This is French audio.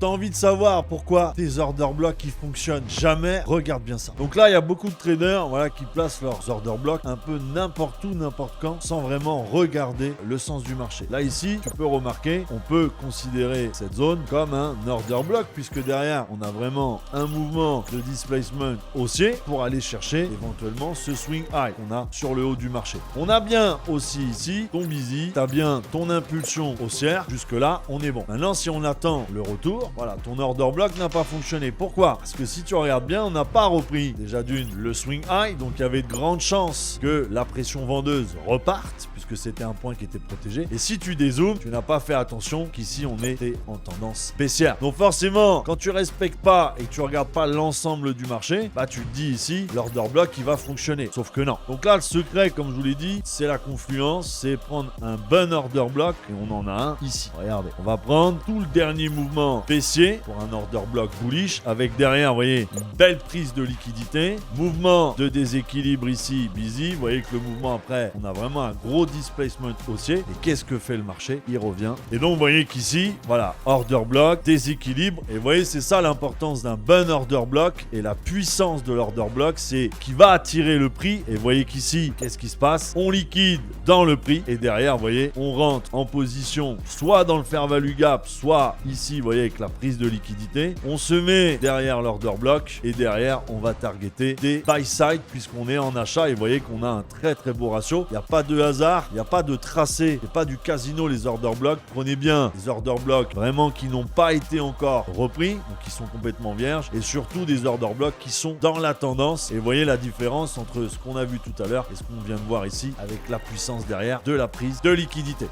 T'as envie de savoir pourquoi tes order blocks qui fonctionnent jamais? Regarde bien ça. Donc là, il y a beaucoup de traders qui placent leurs order blocks un peu n'importe où, n'importe quand, sans vraiment regarder le sens du marché. Là, ici, tu peux remarquer, on peut considérer cette zone comme un order block, puisque derrière, on a vraiment un mouvement de displacement haussier pour aller chercher éventuellement ce swing high qu'on a sur le haut du marché. On a bien aussi ici ton busy, tu as bien ton impulsion haussière. Jusque-là, on est bon. Maintenant, si on attend le retour, voilà, ton order block n'a pas fonctionné. Pourquoi? Parce que si tu regardes bien, on n'a pas repris déjà d'une le swing high, donc il y avait de grandes chances que la pression vendeuse reparte, puisque c'était un point qui était protégé. Et si tu dézoomes, tu n'as pas fait attention qu'ici on était en tendance baissière. Donc forcément, quand tu respectes pas et que tu regardes pas l'ensemble du marché, bah tu te dis ici, l'order block qui va fonctionner. Sauf que non. Donc là, le secret, comme je vous l'ai dit, c'est la confluence, c'est prendre un bon order block, et on en a un ici. Regardez, on va prendre tout le dernier mouvement baissier pour un order block bullish, avec derrière, vous voyez, une belle prise de liquidité, mouvement de déséquilibre ici, busy, vous voyez que le mouvement après, on a vraiment un gros displacement haussier, et qu'est-ce que fait le marché? Il revient, et donc vous voyez qu'ici, voilà, order block, déséquilibre, et vous voyez, c'est ça l'importance d'un bon order block, et la puissance de l'order block, c'est qui va attirer le prix, et vous voyez qu'ici, qu'est-ce qui se passe? On liquide dans le prix, et derrière, vous voyez, on rentre en position, soit dans le fair value gap, soit ici, vous voyez, avec la prise de liquidité, on se met derrière l'order block et derrière on va targeter des buy side puisqu'on est en achat et vous voyez qu'on a un très très beau ratio. Il n'y a pas de hasard, il n'y a pas de tracé, il n'y a pas du casino les order blocks. Prenez bien les order blocks vraiment qui n'ont pas été encore repris, donc qui sont complètement vierges et surtout des order blocks qui sont dans la tendance et vous voyez la différence entre ce qu'on a vu tout à l'heure et ce qu'on vient de voir ici avec la puissance derrière de la prise de liquidité.